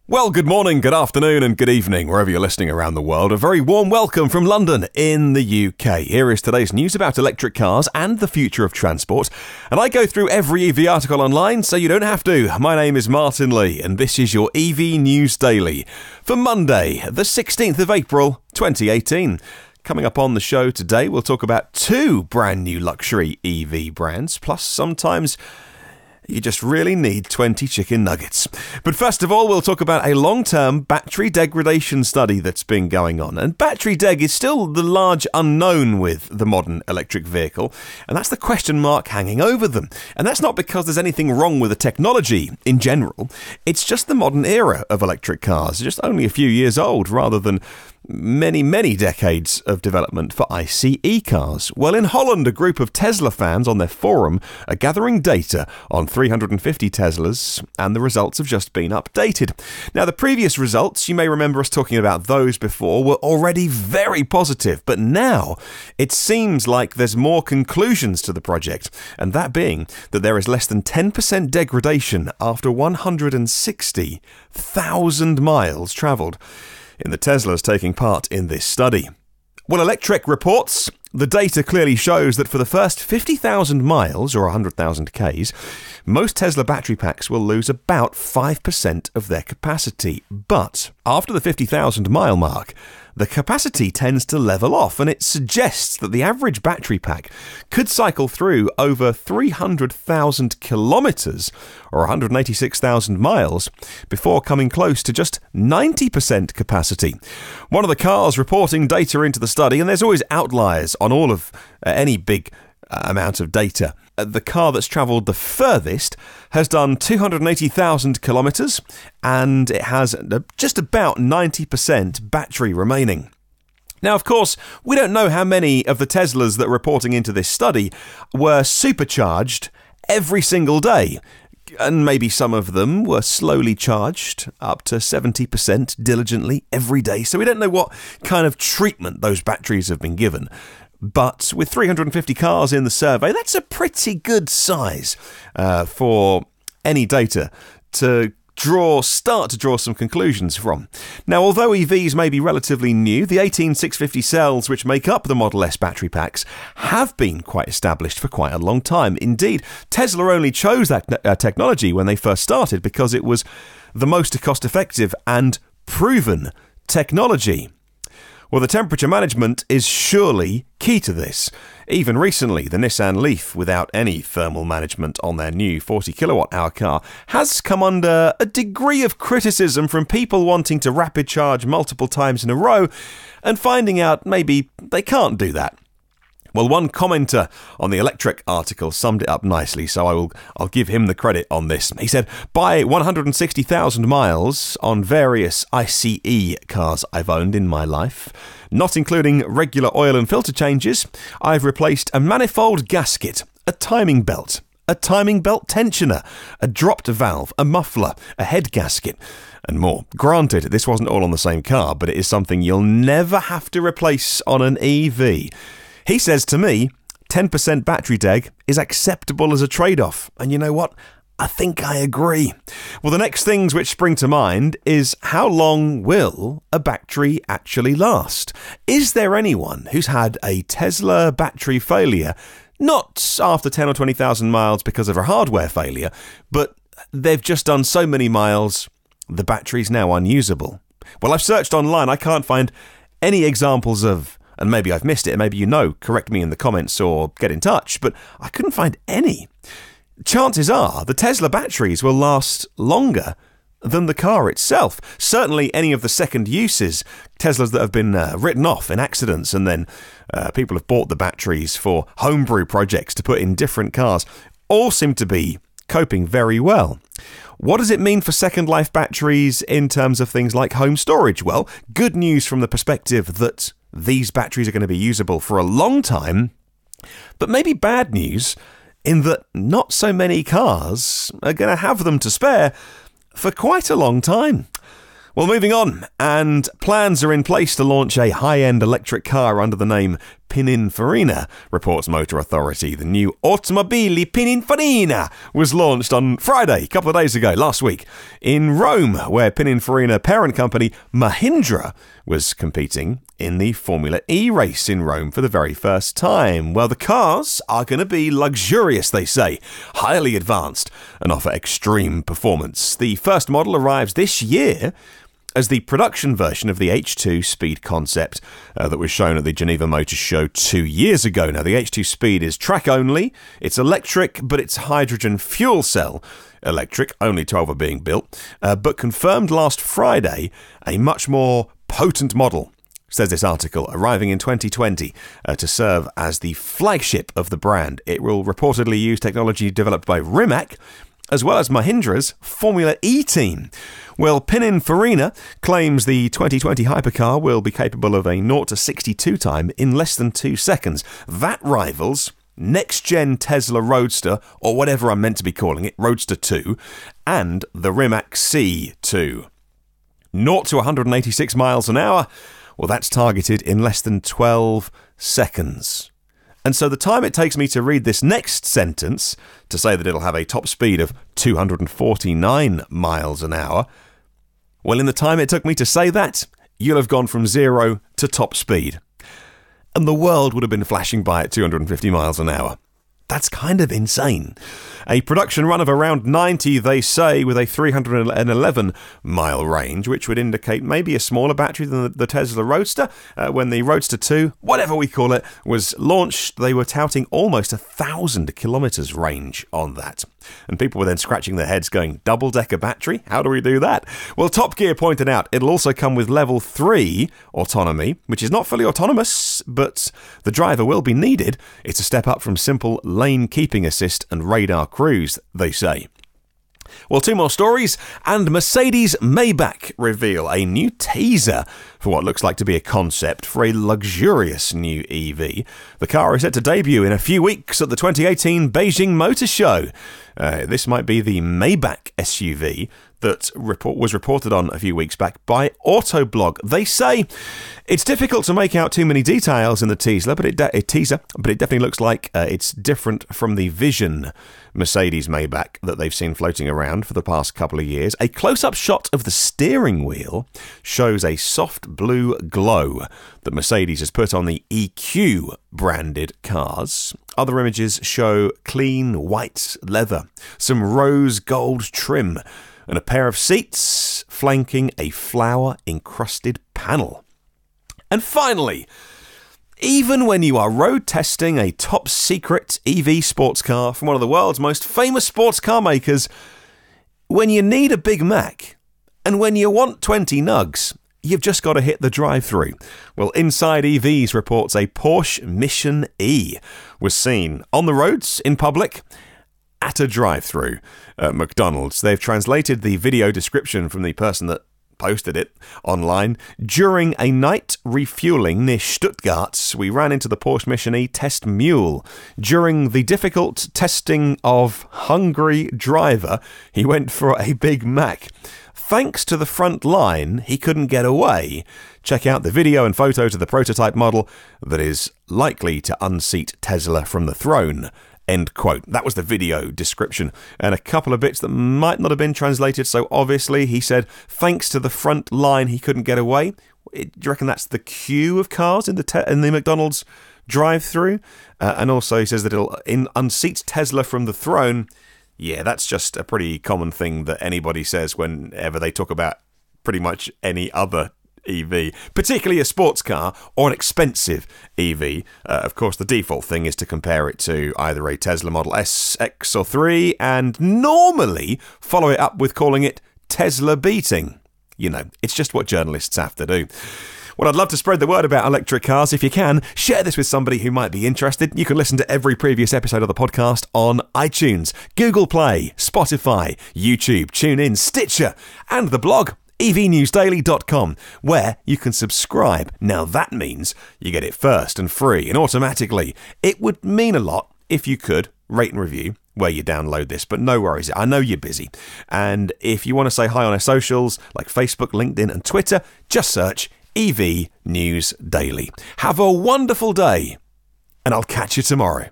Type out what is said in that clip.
Well, good morning, good afternoon and good evening, wherever you're listening around the world. A very warm welcome from London in the UK. Here is today's news about electric cars and the future of transport. And I go through every EV article online, so you don't have to. My name is Martin Lee, and this is your EV News Daily for Monday, the 16th of April, 2018. Coming up on the show today, we'll talk about two brand new luxury EV brands, plus sometimes you just really need 20 chicken nuggets. But first of all, we'll talk about a long-term battery degradation study that's been going on. And battery deg is still the large unknown with the modern electric vehicle, and that's the question mark hanging over them. And that's not because there's anything wrong with the technology in general. It's just the modern era of electric cars, just only a few years old, rather than many decades of development for ICE cars. Well, in Holland, a group of Tesla fans on their forum are gathering data on 350 Teslas, and the results have just been updated. Now, the previous results, you may remember us talking about those before, were already very positive, but now it seems like there's more conclusions to the project, and that being that there is less than 10% degradation after 160,000 miles travelled in the Teslas taking part in this study. Well, Electrek reports the data clearly shows that for the first 50,000 miles, or 100,000 Ks, most Tesla battery packs will lose about 5% of their capacity. But after the 50,000 mile mark, the capacity tends to level off, and it suggests that the average battery pack could cycle through over 300,000 kilometres, or 186,000 miles, before coming close to just 90% capacity. One of the cars reporting data into the study, and there's always outliers on all of any big amount of data. The car that's travelled the furthest has done 280,000 kilometres, and it has just about 90% battery remaining. Now, of course, we don't know how many of the Teslas that are reporting into this study were supercharged every single day. And maybe some of them were slowly charged up to 70% diligently every day. So we don't know what kind of treatment those batteries have been given. But with 350 cars in the survey, that's a pretty good size for any data to start to draw some conclusions from. Now, although EVs may be relatively new, the 18650 cells which make up the Model S battery packs have been quite established for quite a long time. Indeed, Tesla only chose that technology when they first started because it was the most cost-effective and proven technology. Well, the temperature management is surely key to this. Even recently, the Nissan LEAF, without any thermal management on their new 40 kilowatt-hour car, has come under a degree of criticism from people wanting to rapid charge multiple times in a row and finding out maybe they can't do that. Well, one commenter on the Electrek article summed it up nicely, so I'll give him the credit on this. He said, by 160,000 miles on various ICE cars I've owned in my life, not including regular oil and filter changes, I've replaced a manifold gasket, a timing belt tensioner, a dropped valve, a muffler, a head gasket, and more. Granted, this wasn't all on the same car, but it is something you'll never have to replace on an EV. He says to me, 10% battery deg is acceptable as a trade-off. And you know what? I think I agree. Well, the next things which spring to mind is how long will a battery actually last? Is there anyone who's had a Tesla battery failure, not after 10 or 20,000 miles because of a hardware failure, but they've just done so many miles, the battery's now unusable? Well, I've searched online. I can't find any examples of, and maybe I've missed it, and maybe you know, correct me in the comments or get in touch, but I couldn't find any. Chances are the Tesla batteries will last longer than the car itself. Certainly any of the second uses, Teslas that have been written off in accidents, and then people have bought the batteries for homebrew projects to put in different cars, all seem to be coping very well. What does it mean for second life batteries in terms of things like home storage? Well, good news from the perspective that these batteries are going to be usable for a long time, but maybe bad news in that not so many cars are going to have them to spare for quite a long time. Well, moving on, and plans are in place to launch a high-end electric car under the name Pininfarina, reports Motor Authority. The new Automobili Pininfarina was launched on Friday, a couple of days ago, last week, in Rome, where Pininfarina parent company Mahindra was competing in the Formula E race in Rome for the very first time. Well, the cars are going to be luxurious, they say, highly advanced, and offer extreme performance. The first model arrives this year as the production version of the H2 Speed concept that was shown at the Geneva Motor Show 2 years ago. Now, the H2 Speed is track only, it's electric, but it's hydrogen fuel cell electric, only 12 are being built, but confirmed last Friday a much more potent model, says this article, arriving in 2020 to serve as the flagship of the brand. It will reportedly use technology developed by Rimac, as well as Mahindra's Formula E team. Well, Pininfarina claims the 2020 hypercar will be capable of a 0 to 62 time in less than 2 seconds. That rivals next-gen Tesla Roadster, or whatever I'm meant to be calling it, Roadster 2, and the Rimac C2. 0 to 186 miles an hour, well, that's targeted in less than 12 seconds. And so the time it takes me to read this next sentence, to say that it'll have a top speed of 249 miles an hour, well, in the time it took me to say that, you'll have gone from 0 to top speed. And the world would have been flashing by at 250 miles an hour. That's kind of insane. A production run of around 90, they say, with a 311-mile range, which would indicate maybe a smaller battery than the Tesla Roadster. When the Roadster 2, whatever we call it, was launched, they were touting almost 1,000 kilometres range on that. And people were then scratching their heads going, double-decker battery? How do we do that? Well, Top Gear pointed out it'll also come with level 3 autonomy, which is not fully autonomous, but the driver will be needed. It's a step up from simple lane keeping assist and radar cruise, they say. Well, 2 more stories, and Mercedes Maybach reveal a new teaser for what looks like to be a concept for a luxurious new EV. The car is set to debut in a few weeks at the 2018 Beijing Motor Show. This might be the Maybach SUV that was reported on a few weeks back by Autoblog. They say it's difficult to make out too many details in the teaser, but it definitely looks like it's different from the Vision Mercedes Maybach that they've seen floating around for the past couple of years. A close-up shot of the steering wheel shows a soft blue glow that Mercedes has put on the EQ branded cars. Other images show clean white leather, some rose gold trim, and a pair of seats flanking a flower-encrusted panel. And finally, even when you are road testing a top-secret EV sports car from one of the world's most famous sports car makers, when you need a Big Mac and when you want 20 nugs, you've just got to hit the drive-thru. Well, Inside EVs reports a Porsche Mission E was seen on the roads in public at a drive-thru at McDonald's. They've translated the video description from the person that posted it online. During a night refueling near Stuttgart, we ran into the Porsche Mission E test mule. During the difficult testing of hungry driver, he went for a Big Mac. Thanks to the front line, he couldn't get away. Check out the video and photos of the prototype model that is likely to unseat Tesla from the throne. End quote. That was the video description. And a couple of bits that might not have been translated so obviously. He said, thanks to the front line, he couldn't get away. Do you reckon that's the queue of cars in the McDonald's drive-thru? And also he says that it'll unseat Tesla from the throne. Yeah, that's just a pretty common thing that anybody says whenever they talk about pretty much any other EV, particularly a sports car or an expensive EV. Of course, the default thing is to compare it to either a Tesla Model S, X or 3 and normally follow it up with calling it Tesla beating. You know, it's just what journalists have to do. Well, I'd love to spread the word about electric cars. If you can, share this with somebody who might be interested. You can listen to every previous episode of the podcast on iTunes, Google Play, Spotify, YouTube, TuneIn, Stitcher, and the blog evnewsdaily.com, where you can subscribe. Now that means you get it first and free and automatically. It would mean a lot if you could rate and review where you download this, but no worries. I know you're busy. And if you want to say hi on our socials, like Facebook, LinkedIn, and Twitter, just search EV News Daily. Have a wonderful day, and I'll catch you tomorrow.